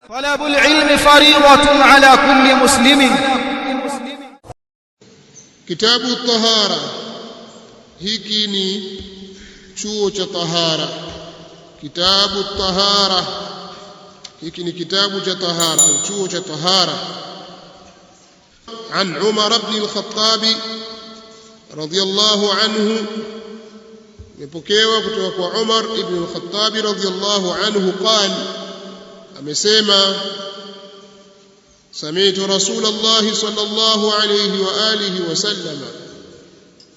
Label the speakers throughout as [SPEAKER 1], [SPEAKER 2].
[SPEAKER 1] طلب العلم فريضة على كل مسلم.
[SPEAKER 2] كتاب الطهارة hiki ni chuo cha tahara. Kitabu tahara hiki ni kitabu cha tahara au chuo cha tahara. عن عمر بن الخطاب رضي الله عنه يبكيوا kutoka kwa Umar ibn al-Khattab radhiyallahu anhu قال amesema sami'tu Rasulullah sallallahu alayhi wa alihi wa sallam,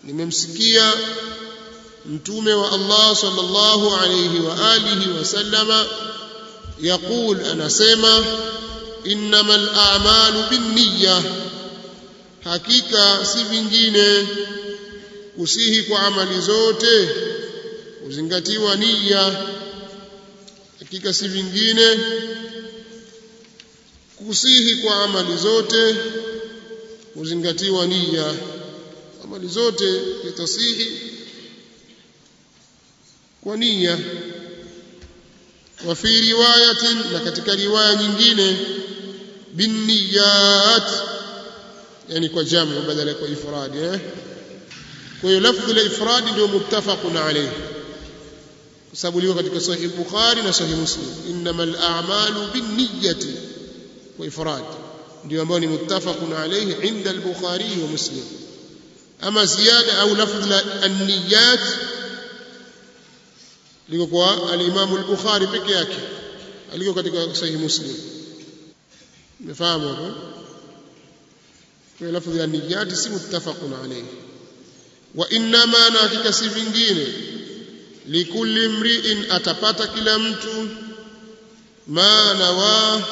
[SPEAKER 2] nimemsikia mtume wa Allah sallallahu alayhi wa alihi wa sallama yaqul, anasema innamal a'malu binniyah, hakika si vingine kusihi kwa amali zote uzingatiwa nia. Hakika si vingine kusihi kwa amali zote uzingatiwa nia. Amali zote zitasihi kwa nia. Wa fi riwayatin, na katika riwaya nyingine binniyat, yani kwa jamu badala kwa ifradi. Kwa hiyo lafdhi la ifradi ndio muttafaqun alayhi, kwa sababu liko katika sahih Bukhari na sahih Muslim, innamal a'malu binniyati wa ifrad ndio ambao ni muttafaqun alayhi inda al-Bukhari wa Muslim. Ama ziyada au lafdhi la an-niyat liko kwa al-Imam al-Bukhari peke yake, aliko katika sahih Muslim. Mfahamu hapo? Kwa lafdhi la an-niyat si muttafaqun alayhi. Wa innama, na hakika si vingine, likulli mri'in, atapata kila mtu, ma nawa,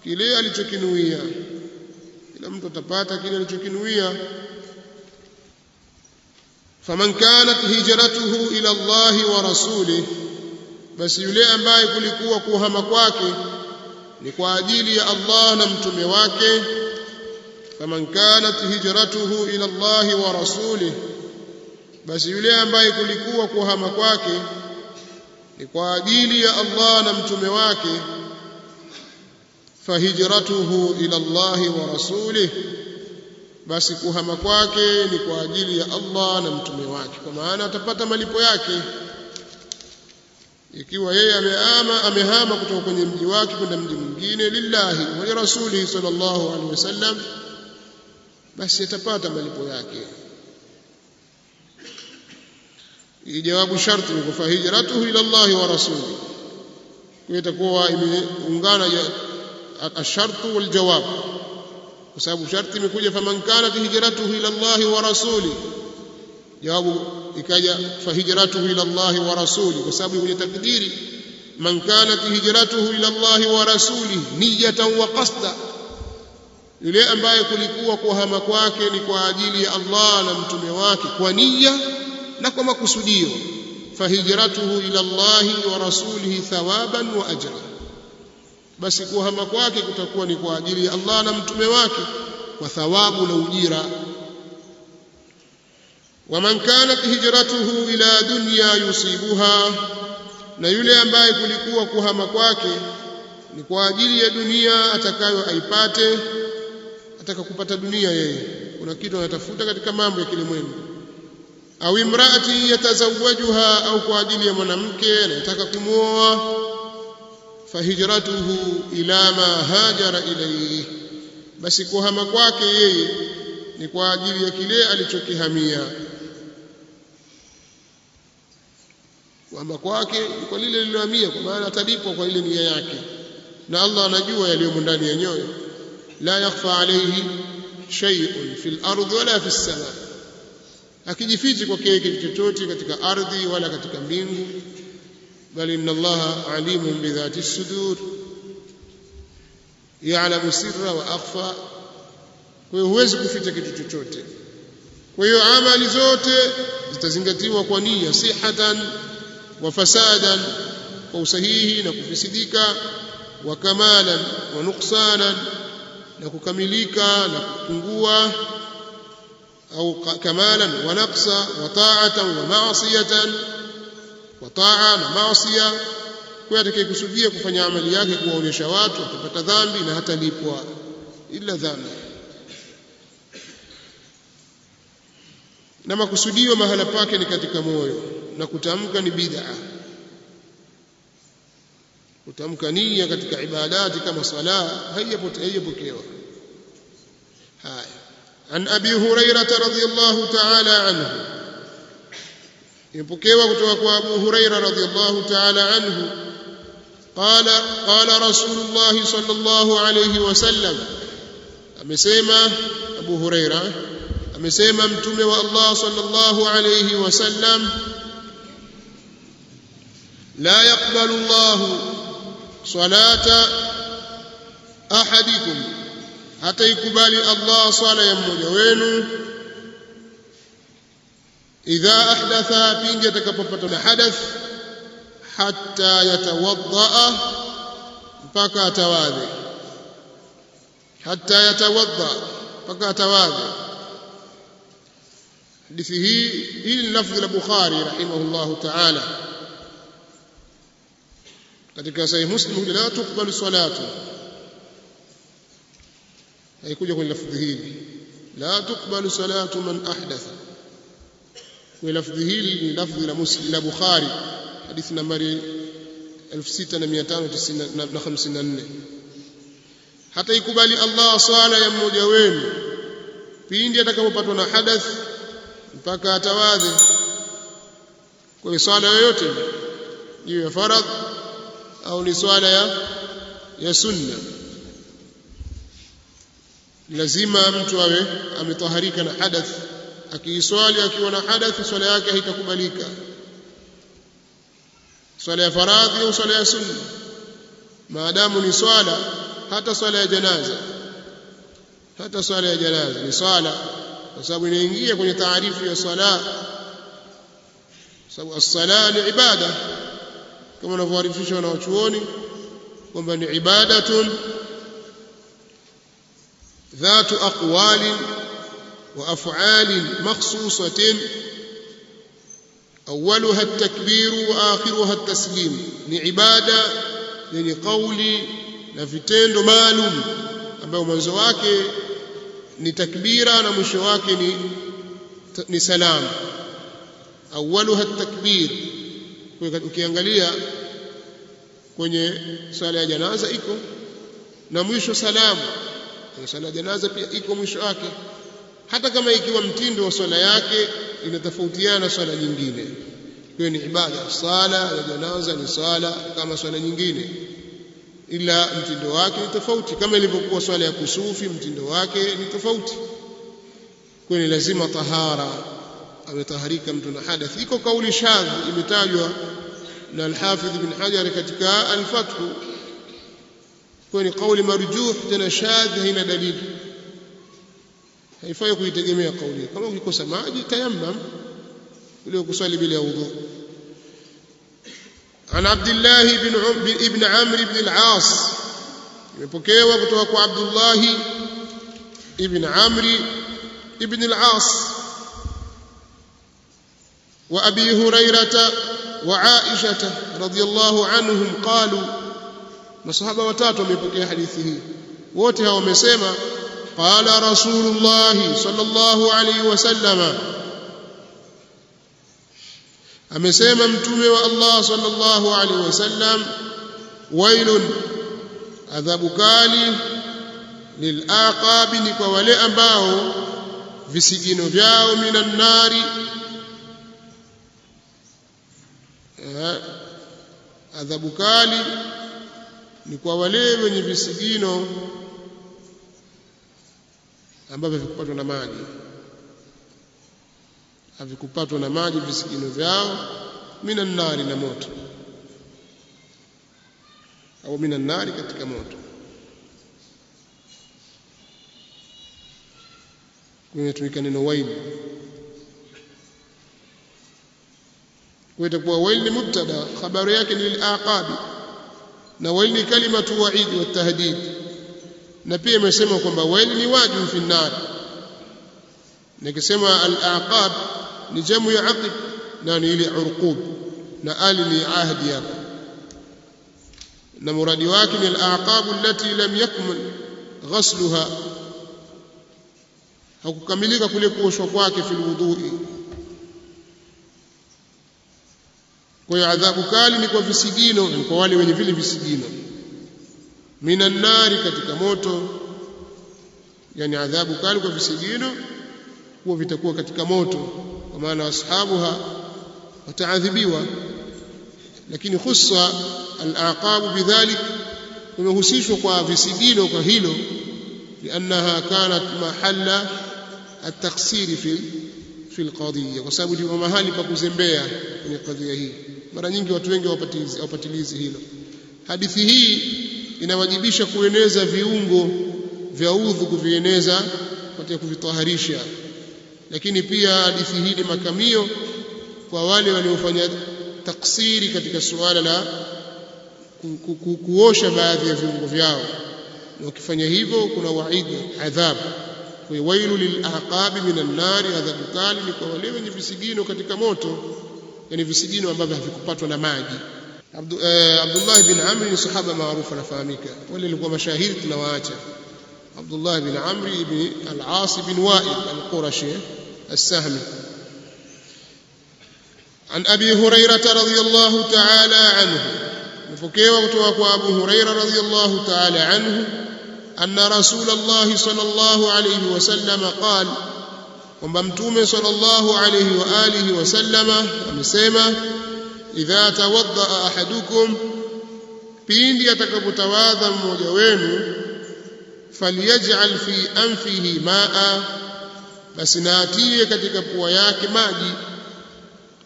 [SPEAKER 2] kile alichokinuia. Kila mtu atapata kile alichokinuia. Faman kanat hijratuhu ila Allah wa rasulih, basi yule ambaye kulikuwa kuhama kwake ni kwa ajili ya Allah na mtume wake. Faman kanat hijratuhu ila Allah wa rasulih, basi yule ambaye kulikuwa kuhama kwake ni kwa ajili ya Allah na mtume wake, fahijratuhu ila Allah wa rasulih, basi kuhama kwake ni kwa ajili ya Allah na mtume wake, kwa maana atapata malipo yake. Ikiwa yeye amehama kutoka kwenye mji wake kwenda mji mwingine lillahi wa li rasulihi sallallahu alaihi wasallam, basi atapata malipo yake. Jawabu sharti ni kwa hijratuhu ila Allah wa rasulihi, kwa itakuwa imeungana ashartu wal jawab, kwa sababu sharti imekuja faman kanat hijratuhu ila Allah wa rasulihi, jawabu ikaja fahijratuhu ila Allah wa rasulihi, kwa sababu kwenye takdiri man kanat hijratuhu ila Allah wa rasulihi niyatan wa qasda, yule ambaye kulikuwa kuhama kwake ni kwa ajili ya Allah na mtume wake kwa nia na kwa makusudio, fahijratuhu ila Allah wa rasulihi thawaban wa ajra, basi kuhama kwake kutakuwa ni kwa ajili ya Allah na mtume wake kwa thawabu na ujira. Waman kanat hijratuhu ila dunya yusibuha, na yule ambaye kulikuwa kuhama kwake ni kwa ajili ya dunia atakayo aipate, ataka kupata dunia yeye, kuna kitu anatafuta katika mambo ya kilimwengu. Au imraati yatazawajuha, au kwa ajili ya mwanamke anataka kumuoa, fahijratuhu ila ma hajara ilayhi, basi kuhama kwake yeye ni kwa ajili ya kile alichokihamia. Kuhama kwake ni kwa lile lilohamia, kwa maana atalipwa kwa ile nia yake, na Allah anajua yaliyomo ndani ya nyoyo. La yakhfa alayhi shay'un fil ardi wala fis sama, akijifichi kwake kitu chochote katika ardhi wala katika mbingu, bali inna Allaha alimun bidhati sudur ya'lamu sirra wa akhfa. Kwa hiyo huwezi kuficha kitu chochote. Kwa hiyo amali zote zitazingatiwa kwa nia, sihatan wa fasadan, kwa usahihi na kufisidika, wa kamalan wa nuqsanan, na kukamilika na kupungua, au kamalan wa naqsa, wa ta'atan wa ma'siyatan, wa ta'a na ma'siya, Kwa atakayekusudia kufanya amali yake kuwaonyesha watu atapata dhambi na hatalipwa ila dhambi. Na makusudio mahala pake ni katika moyo, na kutamka ni bid'a. Kutamka nia katika ibadati kama sala haiyapokewa. Haya, an Abi Hurairah radhiyallahu ta'ala anhu, imepokewa kutoka kwa Abu Hurairah radhiyallahu ta'ala anhu, qala Rasulullah sallallahu alayhi wasallam, amesema Abu Hurairah, amesema mtume wa Allah sallallahu alayhi wasallam, la yaqbalu Allahu salata ahadikum, hata ikubali Allah swala ya mmoja wenu, idha ahdatha, pindi atakapopata na hadath, hatta yatawadda, mpaka atawadhi, hatta yatawadda, mpaka atawadhi. Hadithi hii ni lafzi la Bukhari rahimahullahu ta'ala. Katika Sahih Muslim la tuqbalu salatu, haikuja kwenye lafzi hili la tuqbalu salatu man ahdatha. Kwa lafzi hili ni lafzi la Muslim la Bukhari, hadithi nambari 6554. Hata ikubali Allah swala ya mmoja wenu pindi atakapopatwa na hadath mpaka atawadhi. Kwa swala yoyote iwe ya faradh au ni swala ya sunna, lazima mtu awe ametaharika na hadath. Akiiswali akiwa na hadath, swala yake haitakubalika, swala ya faradhi au swala ya sunna, maadamu ni swala. Hata swala ya janaza, hata swala ya janaza ni swala, kwa sababu inaingia kwenye taarifu ya swala, sababu as-sala ni ibada, kama wanavyoarifisha wanawachuoni kwamba ni ibadatun dhatu aqwalin wa af'alin makhsusatin awwaluha at-takbir wa akhiruha at-taslim. Ni ibada yenye kauli na vitendo maalum ambayo mwanzo wake ni takbira na mwisho wake ni salam. Awwaluha at-takbir. Ukiangalia kwenye swala ya janaza iko na mwisho salamu, kwenye swala ya janaza pia iko mwisho wake, hata kama ikiwa mtindo wa swala yake inatofautiana na swala nyingine. Kwa ni ibada. Swala ya janaza ni swala kama swala nyingine, ila mtindo wake ni tofauti, kama ilivyokuwa swala ya kusufi mtindo wake ni tofauti. Kwa ni lazima tahara, ametaharika mtu na hadath. Iko kauli shadh imetajwa na al-Hafidh ibn Hajar katika al-Fath, kwa ni kauli marjuh tena shadh, haina dalili, haifai kuitegemea kauli. Kama ukikosa maji tayammam, ule kusali bila wudhu. An Abdullah ibn Amr ibn al-As, imepokewa kutoka kwa Abdullah ibn Amr ibn al-As wa Abi Hurairah wa Aisha radhiyallahu anhum qalu, masahaba watatu wamepokea hadithi hii, wote hao wamesema qala Rasulullah sallallahu alayhi wasallam, amesema mtume wa Allah sallallahu alayhi wasallam, wailun, adhabu kali, lilaqabi, ni kwa wale ambao visigino vyao minan nari, adhabu kali ni kwa wale wenye visigino ambavyo havikupatwa na maji, havikupatwa na maji visigino vyao, minan nari, na moto, au minan nari, katika moto. Kumetumika neno waili. Kwa itakuwa waili ni mubtada, khabari yake ni al-aqabi, na waili ni kalimatu wa'id wa tahdid. Na pia imesema kwamba waili ni wajib fi an-nar. Nikisema al-aqab ni jamu ya aqib, na ni ile urqub, na ali ni ahdi hapo. na muradi wake ni al-a'qab allati lam yakmul ghasluha, hakukamilika kule kuoshwa kwake fil wudhu'i. Kwa hiyo adhabu kali ni kwa visigino, ni kwa wale wenye vile visigino. Minan nari, katika moto, yani adhabu kali kwa visigino huwa vitakuwa katika moto, kwa maana ashabuha wataadhibiwa. Lakini khussa al-aqabu bidhalik, kumehusishwa kwa visigino kwa hilo, liannaha kanat mahalla at-taqsiri fi al-qadiyya, kwa sababu ndio mahali pa kuzembea kwenye kadhia hii. Mara nyingi watu wengi hawapatilizi hilo. Hadithi hii inawajibisha kueneza viungo vya udhu, kuvieneza katika kuvitaharisha. Lakini pia hadithi hii ni makamio kwa wale waliofanya taksiri katika suala la kuosha baadhi ya viungo vyao, na wakifanya hivyo kuna waidi, adhabu. Kwa hiyo wailu lilaqabi minan nari, adhabu kali ni kwa wale wenye visigino katika moto, yani visigino ambavyo havikupatwa na maji. Abdullah ibn Amr ni sahaba maarufu anafahamika, wale walikuwa mashahidi tunawaacha. Abdullah ibn Amr ibn al-As ibn Wa'il al-Qurashi السهمي. عن أبي هريرة رضي الله تعالى عنه، مفكيوا kutoka أبو هريرة رضي الله تعالى عنه أن رسول الله صلى الله عليه وسلم قال، kwamba mtume صلى الله عليه وآله وسلم amesema, idha tawaddaa ahadukum, pindi atakapotawadha mmoja wenu, falyaj'al fi anfihi ma'a, basi na atie katika pua yake maji,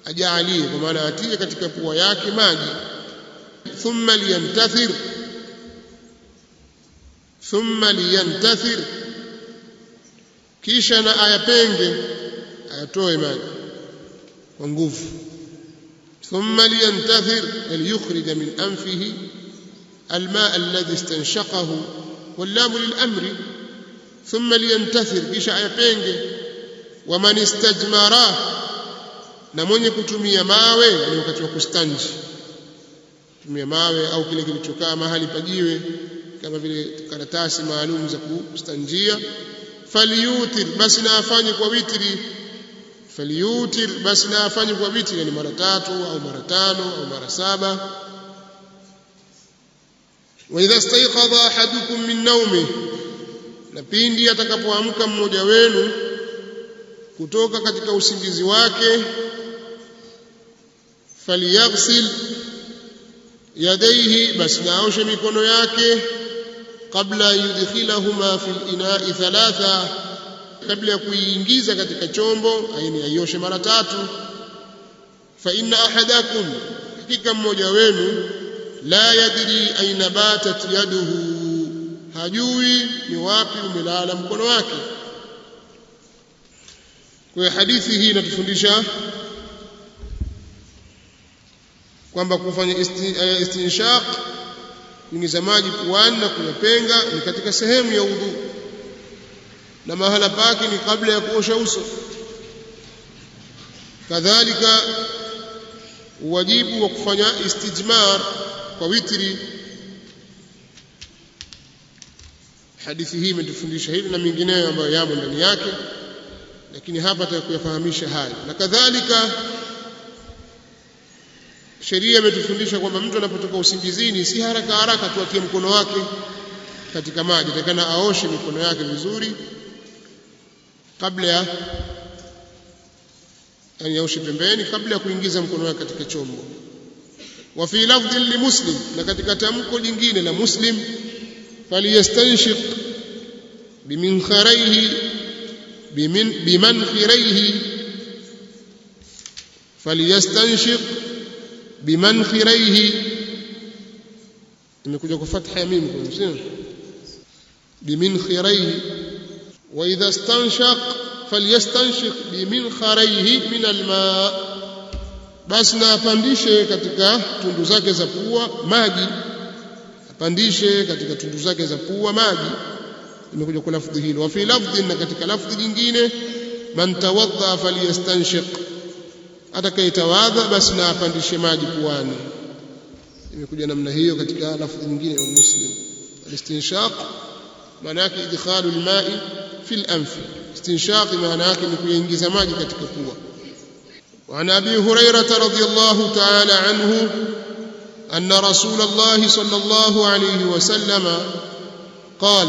[SPEAKER 2] ajaalie, kwa maana atie katika pua yake maji. Thumma liyantathir, kisha na ayapenge, ayatoe maji kwa nguvu. Thumma liyantathir, liyukhrija min anfihi almaa alladhi istanshaqahu, wallamu lilamri. Thumma liyantathir, kisha ayapenge. Waman istajmara, na mwenye kutumia mawe, ni wakati wa kustanji, tumia mawe au kile kilichokaa mahali pajiwe kama vile karatasi maalum za kustanjia. Falyutir, basi na afanye kwa witri. Falyutir, basi na afanye kwa witri, yani mara 3 au mara 5 au mara 7. Wa idha istayqadha ahadukum min nawmihi, na pindi atakapoamka mmoja wenu kutoka katika usingizi wake, falyaghsil yadayhi, basi naoshe mikono yake, kabla yudkhilahuma fil ina'i 3, kabla ya kuingiza katika chombo, aini aioshe mara 3. Fa inna ahadakum, hakika mmoja wenu, la yadri aina batat yaduhu, hajui ni wapi umelala mkono wake. Kwa hadithi hii inatufundisha kwamba kufanya istinshaq, kuingiza maji puani na kuyapenga, ni katika sehemu ya udhu, na mahala pake ni kabla ya kuosha uso. Kadhalika wajibu wa kufanya istijmar kwa witri, hadithi hii imetufundisha hili na mengineyo ambayo yamo ndani yake, lakini hapa tutakuyafahamisha haya. Na kadhalika sheria imetufundisha kwamba mtu anapotoka usingizini si haraka haraka tu atie mkono wake katika maji, atakana aoshe mikono yake vizuri kabla ya, yani aoshe pembeni kabla ya kuingiza mkono wake katika chombo. Wa fi lafdhi li Muslim, na katika tamko jingine la Muslim, falyastanshiq biminkharihi bimankhirihi, falyastanshiq bimankhirihi, imekuja kwa fatha ya mim, kwa msema bimankhirihi. Wa idha stanshaq falyastanshiq bimankhirihi min alma, basi na apandishe katika tundu zake za pua maji, apandishe katika tundu zake za pua maji, imekuja kwa lafdhi hilo. Wa fi lafdhi, na katika lafdhi nyingine, man tawadda falyastanshiq, atakayetawadha basi na apandishe maji puani. imekuja namna hiyo katika lafzi nyingine ya Muslim. Al-istinshaq maana yake idkhalu al-ma'i fi al-anf. Istinshaq maana yake ni kuingiza maji katika pua. وعن أبي هريرة رضي الله تعالى عنه أن رسول الله صلى الله عليه وسلم قال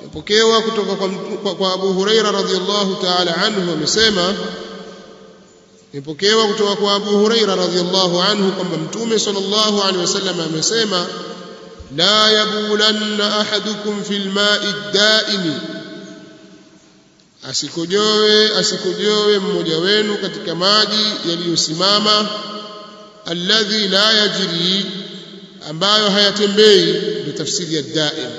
[SPEAKER 2] يبكيوا kutoka Abu Huraira radhiyallahu ta'ala anhu amesema ipokewa kutoka kwa Abu Huraira radhiyallahu anhu kwamba Mtume sallallahu alaihi wasallam amesema la yabulanna ahadukum fil ma'i ad-da'imi, asikojoe mmoja wenu katika maji yaliyosimama, alladhi la yajri, ambayo hayatembei. Ndio tafsiri ya daim,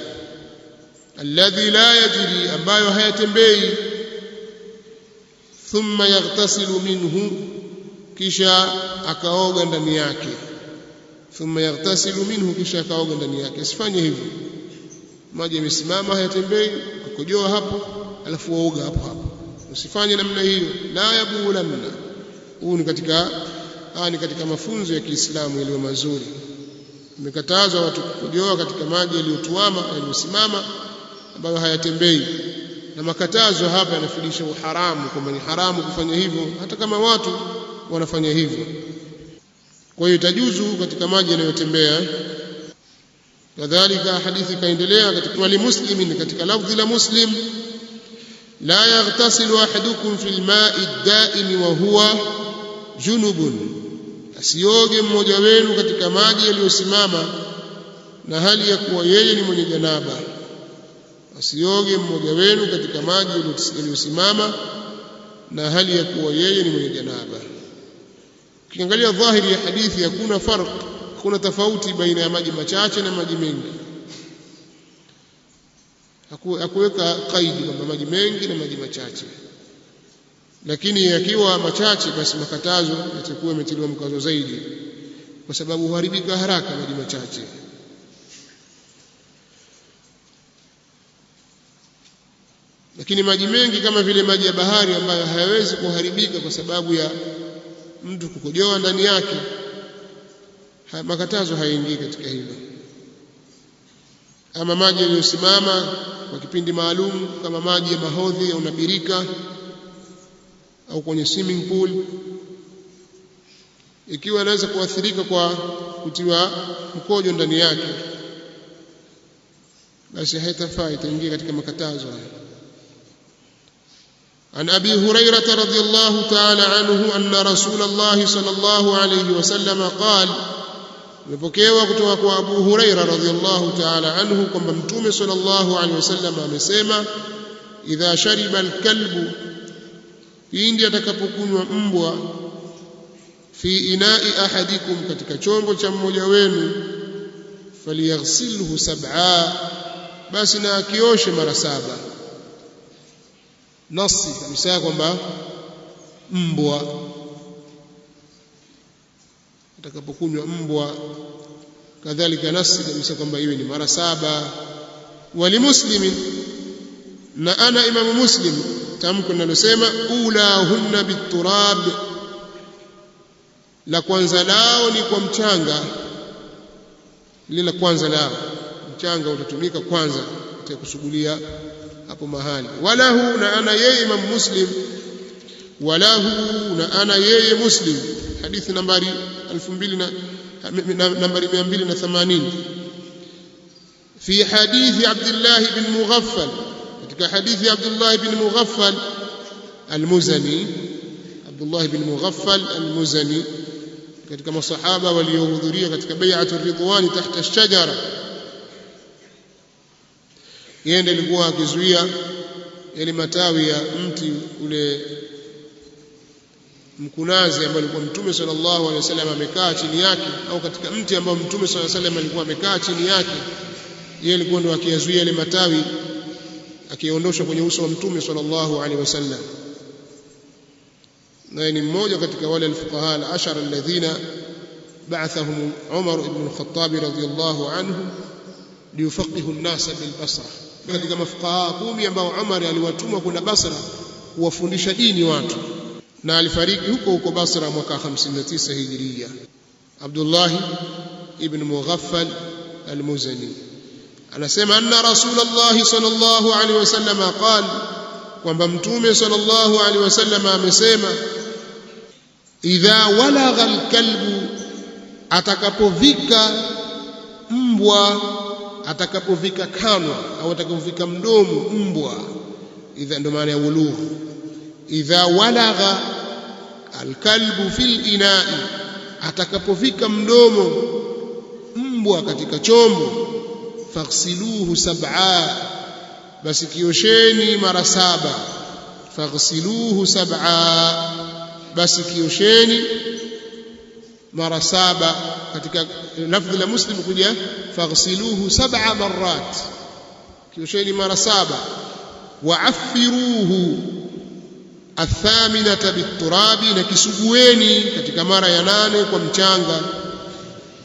[SPEAKER 2] alladhi la yajri, ambayo hayatembei. Thumma yaghtasilu minhu, kisha akaoga ndani yake. Thumma yaghtasilu minhu, kisha akaoga ndani yake. Usifanye hivyo, maji yamesimama hayatembei, ukojoa hapo alafu waoga hapo hapo, usifanye namna hiyo. La yabulanna, huu ni katika mafunzo ya Kiislamu yaliyo mazuri. Imekatazwa watu kukojoa katika maji yaliyotuama, yaliyosimama, ambayo hayatembei. Na makatazo hapa yanafundisha uharamu, kwamba ni haramu kufanya hivyo hata kama watu wanafanya hivyo. Kwa hiyo itajuzu katika maji yanayotembea. Kadhalika hadithi kaendelea katika wali Muslimin, katika lafzi la Muslim, la yaghtasilu ahadukum fil ma'i ad-da'im wa huwa junubun, asioge mmoja wenu katika maji yaliyosimama na hali ya kuwa yeye ni mwenye janaba. Asioge mmoja wenu katika maji yaliyosimama na hali ya kuwa yeye ni mwenye janaba. Ukiangalia dhahiri ya hadithi hakuna farq, hakuna tofauti baina ya maji machache na maji mengi. Hakuweka kaidi kwamba maji mengi na maji machache, lakini yakiwa machache basi makatazo yatakuwa yametiliwa mkazo zaidi, kwa sababu huharibika haraka maji machache. Lakini maji mengi kama vile maji ya bahari ambayo hayawezi kuharibika kwa sababu ya mtu kukojoa ndani yake, makatazo hayaingii katika hilo. Ama maji yaliyosimama kwa kipindi maalum kama maji ya mahodhi au nabirika au kwenye swimming pool, ikiwa anaweza kuathirika kwa kutiwa mkojo ndani yake, basi haitafaa, itaingia katika makatazo haya. عن أبي هريرة رضي الله تعالى عنه أن رسول الله صلى الله عليه وسلم قال Nimepokewa kutoka kwa Abu Huraira radhiyallahu ta'ala anhu kwamba Mtume sallallahu alaihi wasallam amesema, idha shariba alkalbu, pindi atakapokunywa mbwa, fi ina'i ahadikum, katika chombo cha mmoja wenu, falyaghsilhu sab'a, basi na akioshe mara 7. Nasi kabisa kwamba mbwa atakapokunywa mbwa, kadhalika nasi kabisa kwamba iwe ni mara 7. Wali Muslimin, na ana Imamu Muslim tamko linalosema ulahunna biturab, la kwanza lao ni kwa mchanga. Lile kwanza lao mchanga utatumika kwanza katika kusugulia hapo mahali. Walahu, na ana yeye Imam Muslim, walahu, na ana yeye Muslim, hadithi nambari 2280, fi hadithi Abdullah ibn Mughaffal, katika hadithi Abdullah ibn Mughaffal al-Muzani, Abdullah ibn Mughaffal al-Muzani, katika masahaba waliohudhuria katika bai'atu ridwani tahta ash-shajara. Yeye ndiye alikuwa akizuia yale matawi ya mti ule mkunazi ambao alikuwa Mtume sallallahu alaihi wasallam amekaa chini yake, au katika mti ambao Mtume sallallahu alaihi wasallam alikuwa amekaa chini yake, yeye alikuwa ndo akiyazuia yale matawi, akiondosha kwenye uso wa Mtume sallallahu alaihi wasallam. Na ni mmoja katika wale alfuqaha al-ashara alladhina ba'athahum Umar ibn al-Khattab radhiyallahu anhu liyufaqihu an-nas bil Basra, katika mafuqaha 10 ambao Umar aliwatuma kwenda Basra kuwafundisha dini watu, na alifariki huko Basra mwaka 59 Hijria. Abdullah ibn Mughaffal al-Muzani anasema anna Rasulullah sallallahu alaihi wasallam qala, kwamba mtume sallallahu alaihi wasallam amesema, idha walagha al-kalbu, atakapovika mbwa, atakapovika kanwa au atakapovika mdomo mbwa, idha ndo maana ya wulugh. Idha walagha alkalbu fil ina'i, atakapovika mdomo mbwa katika chombo, faghsiluhu sab'a, basi kiosheni mara 7. Faghsiluhu sab'a, basi kiosheni mara 7. katika lafdhi la Muslim kuja faghsiluhu 7 marrat, kiosheni mara 7. Wa'affiruhu athaminata biturabi, na kisugueni katika mara ya 8 kwa mchanga.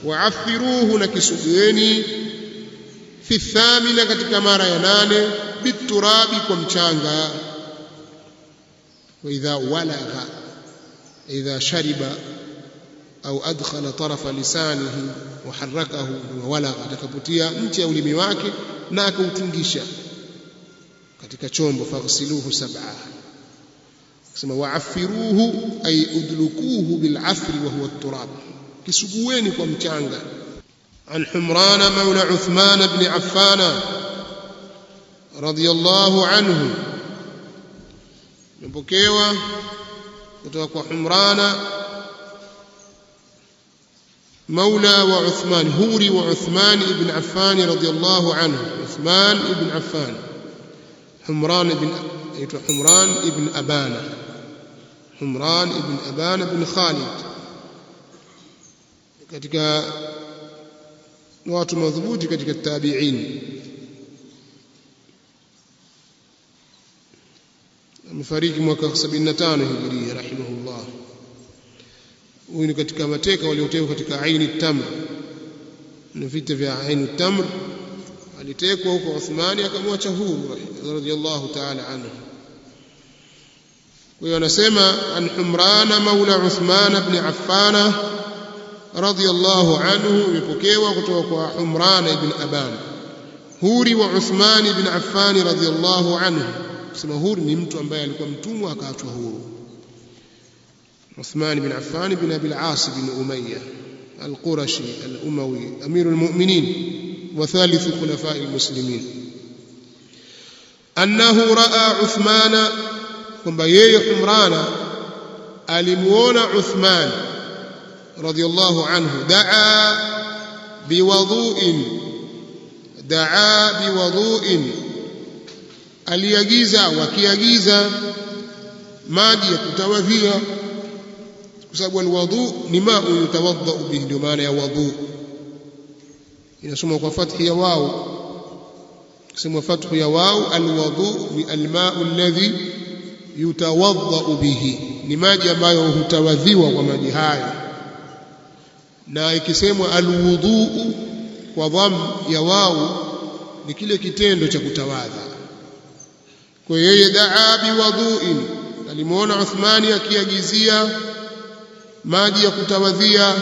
[SPEAKER 2] Wa'affiruhu, na kisugueni fi thamina, katika mara ya 8 biturabi, kwa mchanga. Wa idha walagha, idha shariba au adkhala tarafa lisanihi wa harakahu, walagha, atakapotia nchi ya ulimi wake na akautingisha katika chombo. Faghsiluhu 7. Sema wa'affiruhu ay udlukuhu bil'afri wa huwa at-turab, kisugueni kwa mchanga. An Humran mawla Uthman ibn Affan radiyallahu anhu, mpokewa kutoka kwa Humran مولى وعثمان هوري وعثمان ابن عفان رضي الله عنه. عثمان ابن عفان، حمران ابن أبان، حمران ابن أبان بن خالد، katika watu madhubuti katika tabi'in. Amefariki mwaka 75 Hijria rahimahullah. Huyu ni katika mateka waliotekwa katika Ain al-Tamr, na vita vya Ain al-Tamr. Alitekwa huko Uthmani, akamwacha huru radhiyallahu ta'ala anhu. Huyo anasema an Humran maula Uthman ibn Affan radhiyallahu anhu, imepokewa kutoka kwa Humran ibn Aban, huri wa Uthman ibn Affan radhiyallahu anhu. Sema huri ni mtu ambaye alikuwa mtumwa akaachwa huru. عثمان بن عفان بن أبي العاص بن أمية القرشي الأموي أمير المؤمنين وثالث خلفاء المسلمين، أنه رأى عثمان، كما يي حمران ألمون عثمان رضي الله عنه دعا بوضوء aliagiza wakiagiza maji ya kutawadhia, kwa sababu alwudu ni ma yutawadda bihi, ndio maana ya wudu. Inasoma kwa fathi ya waw, kusema fathu ya waw, alwudu ni alma'u alladhi yutawadda bihi, ni maji ambayo hutawadhiwa kwa maji hayo. Na ikisemwa alwudu kwa dham ya waw, ni kile kitendo cha kutawadha. Kwa hiyo yeye daa biwudu'in, alimuona Uthmani akiagizia maji ya kutawadhia.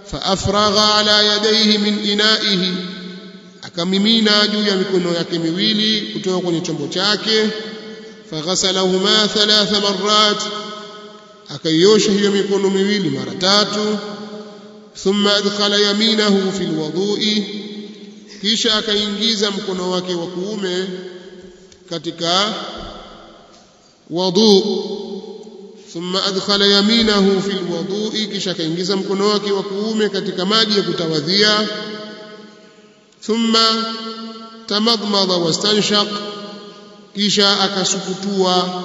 [SPEAKER 2] Fa afragha ala yadayhi min ina'ihi, akamimina juu ya mikono yake miwili kutoka kwenye chombo chake. Faghasalahuma 3 marrat, akaiosha hiyo mikono miwili mara 3. Thumma adkhala yaminahu fil wudu'i, kisha akaingiza mkono wake wa kuume katika wudu. Thumma adkhala yaminahu fil wudu'i, kisha akaingiza mkono wake wa kuume katika maji ya kutawadhia. Thumma tamadmada wastanshaq, kisha akasukutua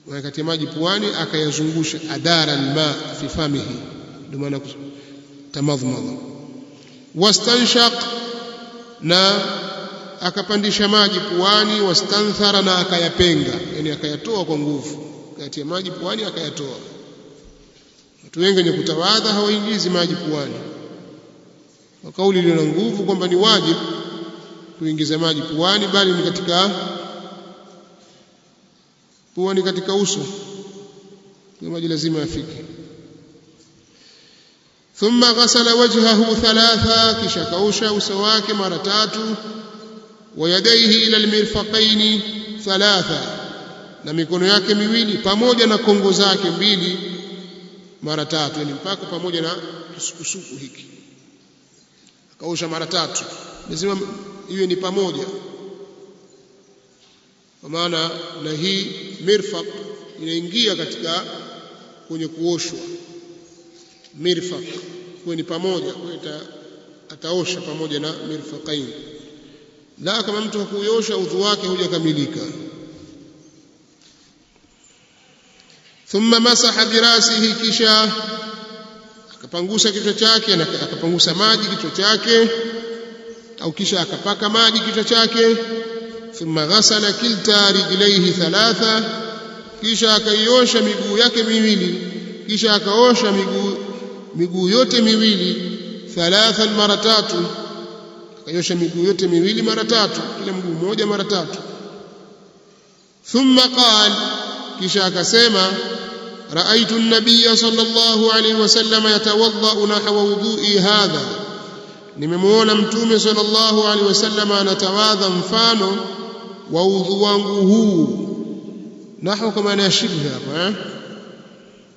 [SPEAKER 2] wakati maji puani, akayazungusha. Adara alma fi famihi, ndio maana tamadmada. Wastanshaq, na akapandisha maji puani. Wastanthara, na akayapenga, yani akayatoa kwa nguvu, kati ya maji puani akayatoa. Watu wengi wenye kutawadha hawaingizi maji puani, kwa kauli iliyo na nguvu kwamba ni wajibu kuingiza maji puani, bali ni katika puani, katika uso, kwa maji lazima yafike. thumma ghasala wajhahu thalatha, kisha kaosha uso wake mara 3, wa yadayhi ila almirfaqaini thalatha, na mikono yake miwili pamoja na kongo zake mbili mara 3, yani mpaka pamoja na kisukusuku hiki akaosha mara 3. Lazima iwe ni pamoja, kwa maana na hii mirfaq inaingia katika kwenye kuoshwa. Mirfaq kwa ni pamoja, kwa ataosha pamoja na mirfaqain. La kama mtu hakuosha udhu wake hujakamilika. Thumma masaha birasihi, kisha akapangusa kichwa chake na akapangusa maji kichwa chake, au kisha akapaka maji kichwa chake. Thumma ghasala kilta rijlaihi thalatha, kisha akaiosha miguu yake miwili, kisha akaosha miguu yote miwili thalatha mara 3, akaiosha miguu yote miwili mara 3, kila mguu mmoja mara 3. Thumma qala, kisha akasema raaitu an-nabiy sallallahu alayhi wasallam yatawadda nahwa wudu'i hadha, nimemuona mtume sallallahu alayhi wasallam anatawadha mfano wa udhu wangu huu. Nahwa kama ni shibha hapa,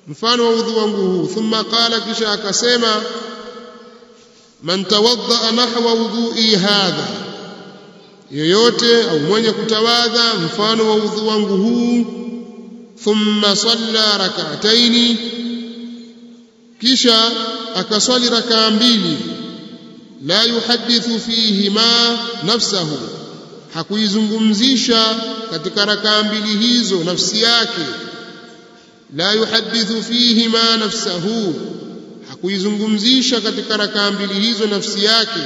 [SPEAKER 2] mfano wa udhu wangu huu. Thumma qala, kisha akasema man tawadda nahwa wudu'i hadha, yoyote au mwenye kutawadha mfano wa udhu wangu huu. Thumma salla rak'ataini, kisha akaswali rakaa 2, la yuhadithu fihima nafsahu, hakuizungumzisha katika rakaa 2 hizo nafsi yake. La yuhadithu fihima nafsahu, hakuizungumzisha katika rakaa 2 hizo nafsi yake,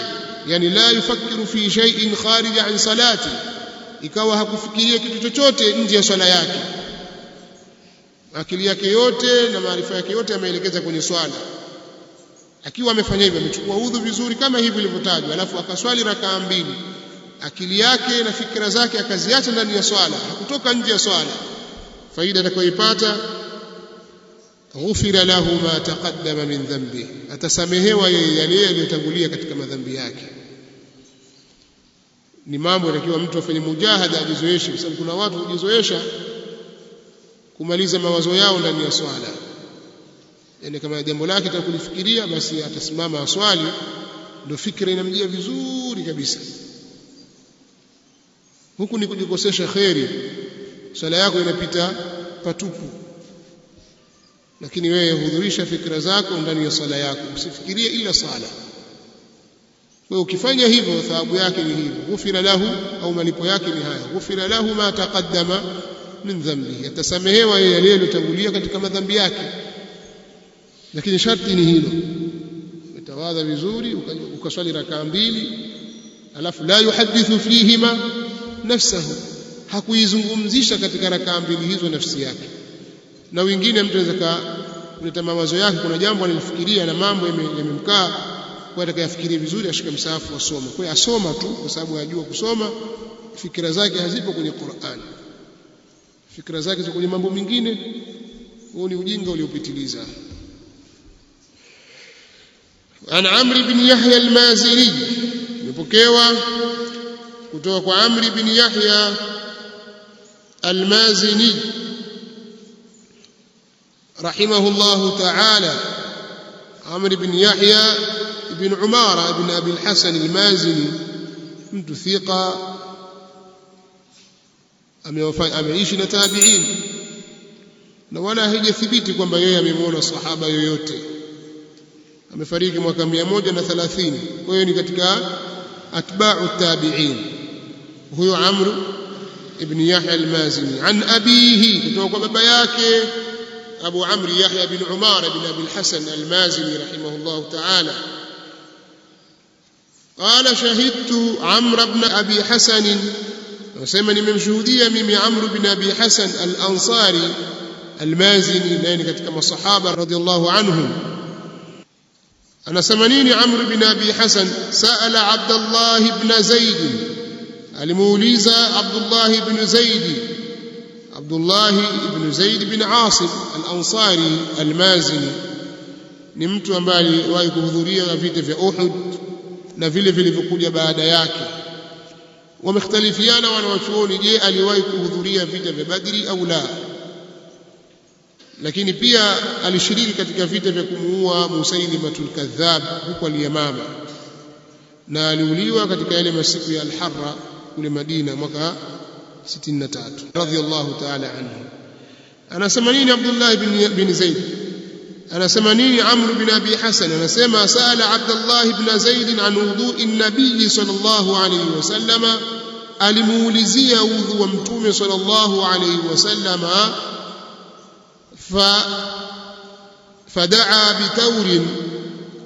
[SPEAKER 2] yani la yufakiru fi shay'in kharij an salati, ikawa hakufikiria kitu chochote nje ya swala yake. Akili yake yote na maarifa yake yote ameelekeza kwenye swala. Akiwa amefanya hivyo, amechukua udhu vizuri kama hivi ilivyotajwa, alafu akaswali rakaa 2, akili yake na fikra zake akaziacha ndani ya swala, hakutoka nje ya swala, faida atakayoipata ghufira lahu ma taqaddama min dhanbi, atasamehewa yeye yale yaliyotangulia katika madhambi yake. Ni mambo yatakiwa mtu afanye mujahada, ajizoeshe, kwa sababu kuna watu hujizoesha kumaliza mawazo yao ndani ya swala. Yani kama jambo lake atakulifikiria, basi atasimama aswali, ndio fikra inamjia vizuri kabisa. Huku ni kujikosesha kheri, swala yako inapita patupu. Lakini wewe hudhurisha fikra zako ndani ya swala yako, usifikirie ila swala. Kwa ukifanya hivyo, thawabu yake ni hivyo, ghufira lahu, au malipo yake ni haya, ghufira lahu ma taqaddama min dhanbihi, atasamehewa yeye yale yaliyotangulia katika madhambi yake. Lakini sharti ni hilo, utawadha vizuri, ukaswali rakaa 2, alafu la yuhadithu fihima nafsahu, hakuizungumzisha katika rakaa 2 hizo nafsi yake. Na wengine mtu anaweza kuleta mawazo yake, kuna jambo analifikiria na mambo yamemkaa, kwa atakayafikiria vizuri, ashike msahafu asome. Kwa hiyo asoma tu kwa sababu anajua kusoma, fikra zake hazipo kwenye Qur'an, fikra zake ziko kwenye mambo mengine. Huo ni ujinga uliopitiliza. An Amr ibn Yahya al-Mazini, imepokewa kutoka kwa Amr ibn Yahya al-Mazini rahimahullahu ta'ala. Amr ibn Yahya ibn Umara ibn Abi al-Hasan al-Mazini, mtu thiqa, ameishi na tabi'in, na wala haijathibiti kwamba yeye amemwona sahaba yoyote. Amefariki mwaka 130, kwa hiyo ni katika atba'u tabi'in. Huyo Amr ibn Yahya al-Mazini, an abihi, kutoka kwa baba yake Abu Amr Yahya ibn Umar ibn Abi al-Hasan al-Mazini rahimahullah ta'ala. Qala shahidtu Amr ibn Abi Hasan, wasema nimemshuhudia mimi Amr ibn Abi Hasan al-Ansari al-Mazini, naye katika masahaba radiyallahu anhum. Anasema nini Amr ibn Abi Hasan? Sa'ala Abdullah ibn Zaid, alimuuliza Abdullah ibn Zaid, Abdullah ibn Zaid ibn Asim al-Ansari al-Mazini, ni mtu ambaye aliwahi kuhudhuria vita vya Uhud na vile vilivyokuja baada yake. Wamekhtalifiana wanawachuoni, je, aliwahi kuhudhuria vita vya Badri au la? Lakini pia alishiriki katika vita vya kumuua Musailimatul Kadhab huko al-Yamama, na aliuliwa katika yale masiku ya Al-Harra kule Madina mwaka 63 radhiyallahu ta'ala anhu. Anasema nini Abdullah bin Zaid? Anasema nini Amr bin Abi Hasan? Anasema sala Abdullah ibn Zaid an wudu'i an-nabiy sallallahu alayhi wasallama, alimuulizia udhu wa mtume sallallahu alayhi wasallama, fadaa bitaurin,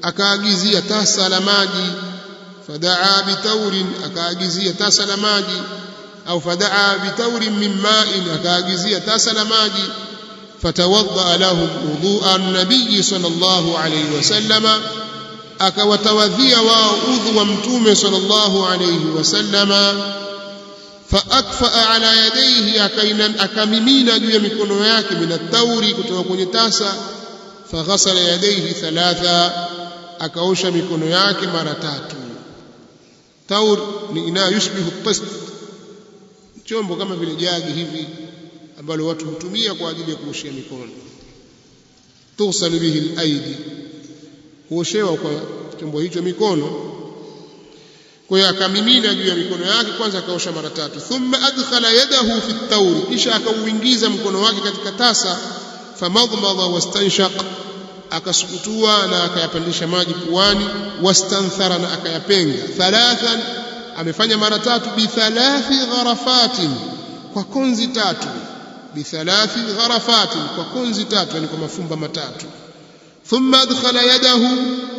[SPEAKER 2] akaagizia tasa la maji. Fadaa bitaurin, akaagizia tasa la maji, au fadaa bitaurin min ma'in, akaagizia tasa la maji. Fatawadda lahum wudu'a an-nabiy sallallahu alayhi wasallama, akawatawadhia wao udhu wa mtume sallallahu alayhi wasallama. Faakfaa ala yadayhi, akamimina juu ya mikono yake, minatauri, kutoka kwenye tasa. Faghasala yadayhi thalatha, akaosha mikono yake mara 3. Taur ni ina yushbihu at-tast, chombo kama vile jagi hivi ambalo watu hutumia kwa ajili ya kuoshea mikono. Tughsalu bihi al-aidi, huoshewa kwa chombo hicho mikono. Kwa hiyo akamimina juu ya mikono yake, kwanza akaosha mara 3. Thumma adkhala yadahu fi at-tawr, kisha akauingiza mkono wake katika tasa. Famadmada wastanshaq, akasukutua na akayapandisha maji puani. Wastanthara, na akayapenga. Thalathan, amefanya mara 3. Bithalathi gharafatin, kwa konzi 3. Bithalathi gharafatin, kwa konzi 3, yani kwa mafumba 3. Thumma adkhala yadahu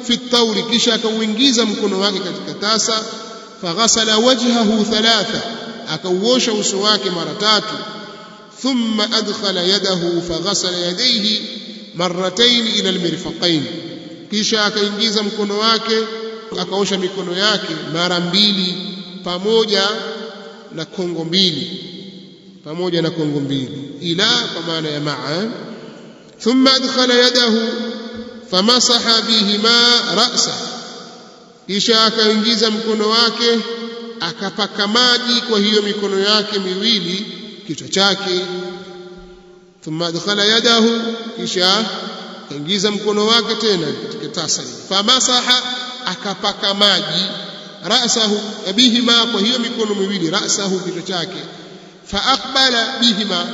[SPEAKER 2] fi at-tawr, kisha akauingiza mkono wake katika tasa. Faghasala wajhahu thalatha, akauosha uso wake mara 3. Thumma adkhala yadahu faghasala yadayhi marratayn ila al-mirfaqayn, kisha akaingiza mkono wake akaosha mikono yake mara 2 pamoja na kongo 2, pamoja na kongo 2. Ila kwa maana ya ma'a. Thumma adkhala yadahu famasaha bihima ra'sa, kisha akaingiza mkono wake akapaka maji kwa hiyo mikono yake miwili kichwa chake. Thumma adkhala yadahu, kisha akaingiza mkono wake tena katika tasa. Famasaha, akapaka maji. Ra'sahu bihima, kwa hiyo mikono miwili. Ra'sahu, kichwa chake. Faaqbala bihima,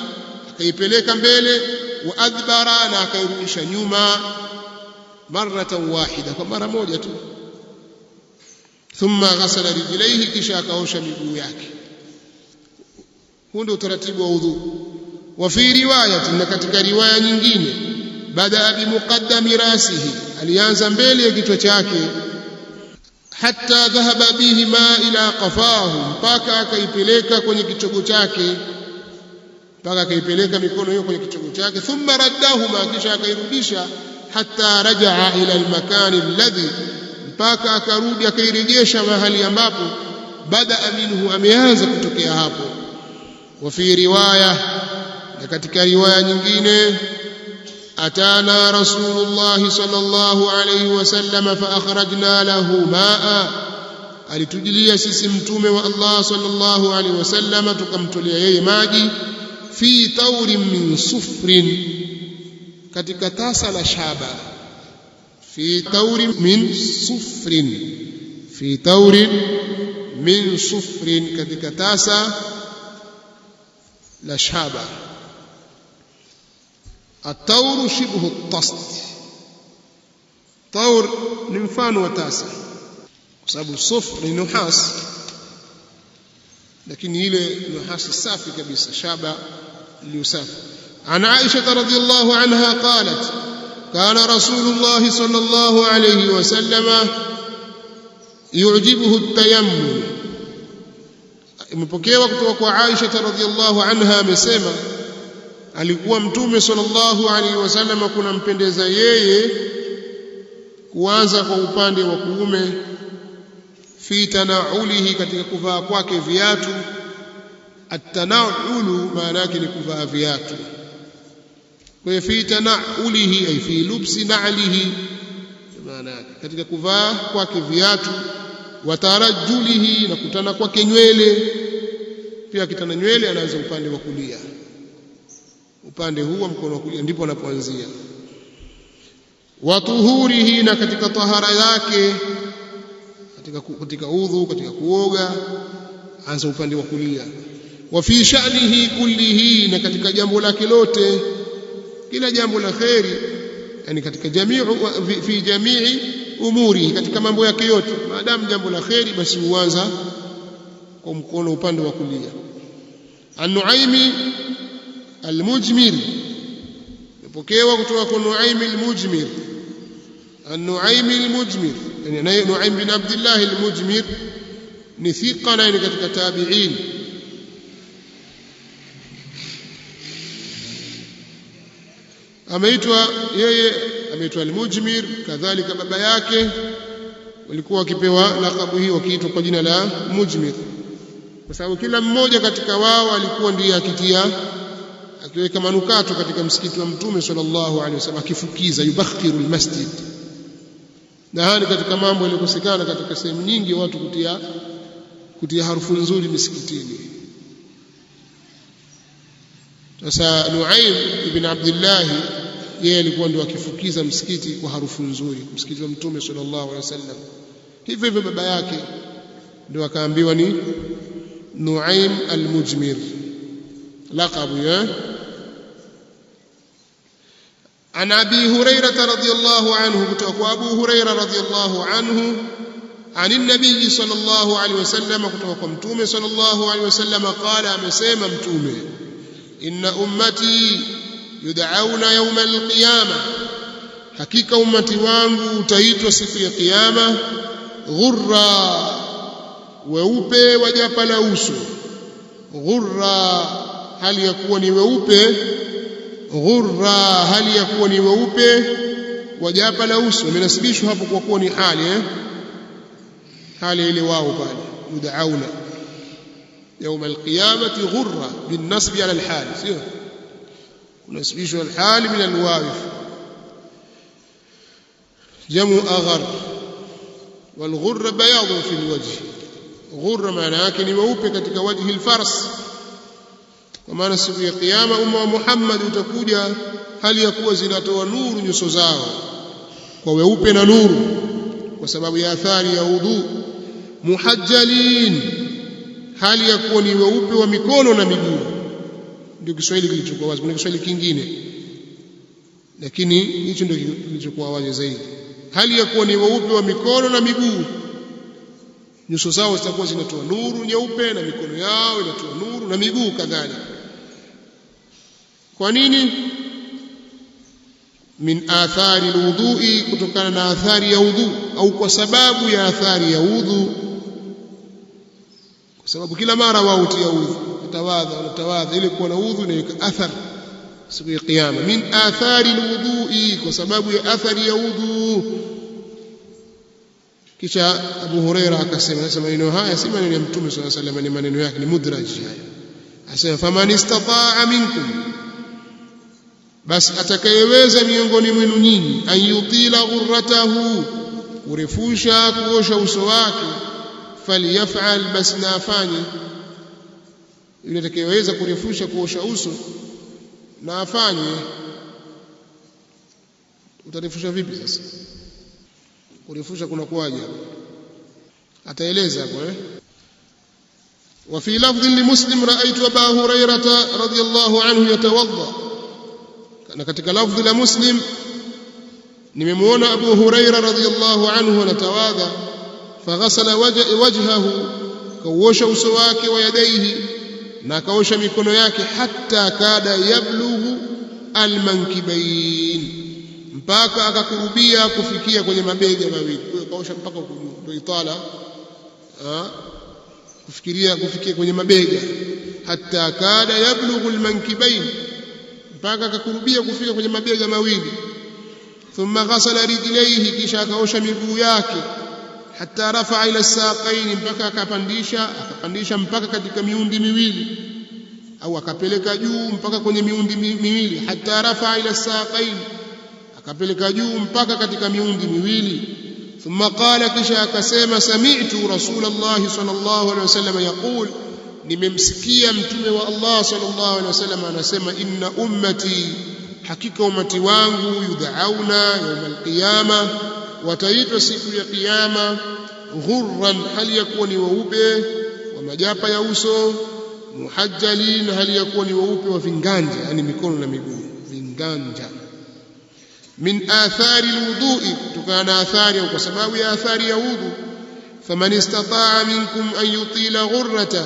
[SPEAKER 2] akaipeleka mbele. Wa adbara, na akairudisha nyuma. Marratan wahida, kwa mara moja tu. Thumma ghasala rijlaihi, kisha akaosha miguu yake. Huu ndio utaratibu wa udhu. Wa fi riwayatin, na katika riwaya nyingine, badaa bimuqaddami rasihi, alianza mbele ya kichwa chake. Hatta dhahaba bihima ila qafahu, mpaka akaipeleka kwenye kichogo chake, mpaka akaipeleka mikono hiyo kwenye kichogo chake. Thumma raddahuma, kisha akairudisha. Hatta rajaa ila almakani alladhi, mpaka akarudi akairejesha mahali ambapo badaa minhu, ameanza kutokea hapo. Wa fi riwaya, na katika riwaya nyingine, atana rasulullah sallallahu alayhi wasallam fa akhrajna lahu maa, alitujilia sisi mtume wa Allah sallallahu alayhi wasallam, tukamtolea yeye maji. Fi taurin min sufrin, katika tasa la shaba. Fi taurin min sufrin, fi taurin min sufrin, katika tasa la shaba. At-tauru shibhu at-tast, taur ni mfano wa tasa, kwa sababu sufr ni nuhas, lakini ile nuhasi safi kabisa, shaba iliyo safi. An Aisha radhiyallahu anha qalat, kana rasulullah sallallahu alayhi wasallam yu'jibuhu at-tayammum. Imepokewa kutoka kwa Aisha radhiyallahu anha, amesema alikuwa mtume sallallahu alaihi wasallam kunampendeza yeye kuanza kwa upande wa kuume. Fi tanaulihi, katika kuvaa kwake viatu. At-tanaulu maana yake ni kuvaa viatu. Kwa hiyo fi tanaulihi ay fi lubsi na'lihi, maana yake katika kuvaa kwake viatu, wa tarajulihi, na kutana kwake nywele. Pia kitana nywele anaanza upande wa kulia, upande huu wa mkono wa kulia ndipo anapoanzia. Wa tuhurihi, na katika tahara yake, katika udhu, katika kuoga, anza upande wa kulia. Wa fi sha'nihi kullihi, na katika jambo lake lote, kila jambo la khairi, yani katika fi jamii umuri, katika mambo yake yote, maadamu jambo la khairi basi huanza kwa mkono upande wa kulia. An-Nu'aymi al-Mujmir, ipokewa kutoka kwa Nu'aymi al-Mujmir. An-Nu'aymi al-Mujmir, yani Nu'aym bin Abdullah al-Mujmir ni thiqa, na ni katika tabi'in. Ameitwa al-Mujmir, kadhalika baba yake walikuwa wakipewa lakabu hii, wakiitwa kwa jina la Mujmir, kwa sababu kila mmoja katika wao alikuwa ndiye akiweka manukato katika msikiti wa Mtume sallallahu alaihi wasallam, akifukiza, yubakhiru almasjid. Na hali katika mambo yaliyokosekana katika sehemu nyingi, watu kutia harufu nzuri misikitini. Sasa Nuaym ibn Abdullah yeye alikuwa ndio akifukiza msikiti kwa harufu nzuri, msikiti wa Mtume sallallahu alaihi wasallam. Hivyo hivyo baba yake ndio akaambiwa ni Nuaym al-Mujmir, laqabu ya. An Abi Hurairah radhiyallahu anhu, kutoka Abu Hurairah radhiyallahu anhu, عن النبي صلى الله عليه وسلم, kutoka kwa Mtume sallallahu alaihi wasallam, qala, amesema Mtume, inna ummati yud'auna yawm al-qiyamah, hakika ummati wangu utaitwa siku ya kiyama, ghurra, weupe wa japa la uso. Ghurra, hali ya kuwa ni weupe. Ghurra, hali ya kuwa ni weupe wa japa la uso. Imenasibishwa hapo kwa kuwa ni hali hali ile wao pale, yud'auna يوم القيامة غرة بالنصب على الحال، ونسبيش الحال من الواقف، جمع أغر، والغر بياض في الوجه. غر معناه كني weupe katika wajhi الفرس، ومعنى siku ya kiyama umma wa Muhammad utakuja hali ya kuwa zinatoa nuru nyuso zao kwa weupe na nuru, kwa sababu ya athari ya udhu. Muhajjalin, hali ya kuwa ni weupe wa mikono na miguu. Ndio Kiswahili kilichokuwa wazi, kuna Kiswahili kingine lakini hicho ndio kilichokuwa wazi zaidi. Hali ya kuwa ni weupe wa mikono na miguu, nyuso zao zitakuwa zinatoa nuru nyeupe, na mikono yao inatoa nuru, na miguu kadhalika. Kwa nini? Min athari alwudhu'i, kutokana na athari ya udhu, au kwa sababu ya athari ya udhu. Kwa sababu kila mara wao hutia udhu, utawadha ili kuwa na udhu na athari siku ya kiyama. Min athari alwudhu'i, kwa sababu ya athari ya udhu. Kisha Abu Huraira akasema, nasema maneno haya si maneno ya Mtume sallallahu alaihi wasallam, ni maneno yake, ni mudraj haya. Asema faman istata'a minkum, basi atakayeweza miongoni mwenu nyinyi, ayutila ghurratahu, kurefusha kuosha uso wake, falyaf'al, basi na afanye. Yule atakayeweza kurefusha kuosha uso na afanye. Utarefusha vipi sasa? Kurefusha kuna kuwaje? Ataeleza hapo وفي لفظ لمسلم رأيت أبا هريرة رضي الله عنه يتوضأ. كان katika lafzi la Muslim, nimemuona Abu Huraira radhiyallahu anhu anatawadha, faghasala wajhahu, kaosha uso wake, wa yadaihi, na kaosha mikono yake, hatta kada yablughu almankibain, mpaka akakurubia kufikia kwenye mabega mawili. Kaosha mpaka huko ndio itala kufikia kwenye mabega, hatta kada yablughu almankibain, mpaka akakurubia kufika kwenye mabega mawili. Thumma ghasala rijlaihi, kisha akaosha miguu yake, hatta rafa'a ila saqain, mpaka akapandisha mpaka katika miundi miwili, au akapeleka juu mpaka kwenye miundi miwili. Hatta rafa'a ila saqain, akapeleka juu mpaka katika miundi miwili. Thumma qala, kisha akasema, sami'tu Rasulullah sallallahu alaihi wasallam yaqul, nimemsikia mtume wa Allah sallallahu alaihi wasallam anasema, inna ummati, hakika umati wangu, yud'auna yawm alqiyama, wataitwa siku ya kiyama, ghurran, hali yakuwa ni weupe wa majapa ya uso, muhajjalin, hali yakuwa ni weupe wa vinganja, yani mikono na miguu, vinganja. Min athari alwudu'i, kutokana na athari au kwa sababu ya athari ya wudu. Faman istata'a minkum an yutila ghurrata,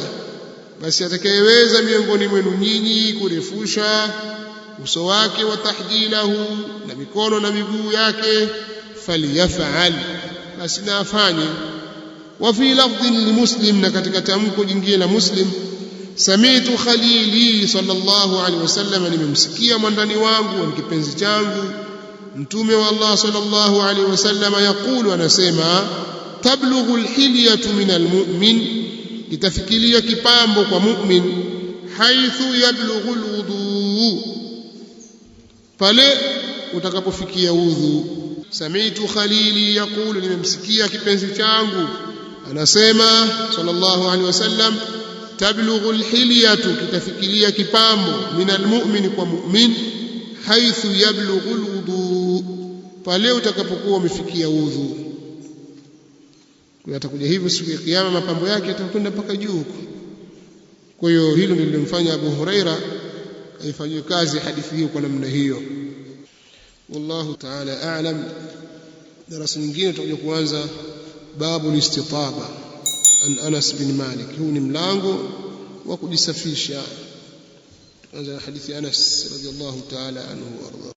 [SPEAKER 2] basi atakayeweza miongoni mwenu nyinyi kurefusha uso wake, wa tahjilahu, na mikono na miguu yake, falyaf'al, basi na afanye. Wa fi lafdhin limuslim, na katika tamko jingine la Muslim, sami'tu khalili sallallahu alaihi wasallam, nimemsikia mwandani wangu wa kipenzi changu mtume wa Allah sallallahu alaihi wasallam yaqulu, anasema, tablughu alhilyatu min almu'min, itafikiria kipambo kwa mu'min, haithu yablughu alwudu, pale utakapofikia udhu. Sami'tu khalili yaqulu, nimemsikia kipenzi changu anasema sallallahu alaihi wasallam, tablughu alhilyatu, kitafikiria kipambo, min almu'min, kwa mu'min, haithu yablughu alwudu, pale utakapokuwa umefikia udhu. Kwa atakuja hivyo siku ya kiyama, mapambo yake yatakwenda mpaka juu huko. Kwa hiyo hilo ndilo lilimfanya Abu Huraira aifanyie kazi hadithi hiyo kwa namna hiyo. Wallahu ta'ala a'lam. Darasa nyingine tutakuja kuanza babu al-istitaba an Anas bin Malik. Huu ni mlango wa kujisafisha. Tuanza hadithi Anas radhiallahu ta'ala anhu warda.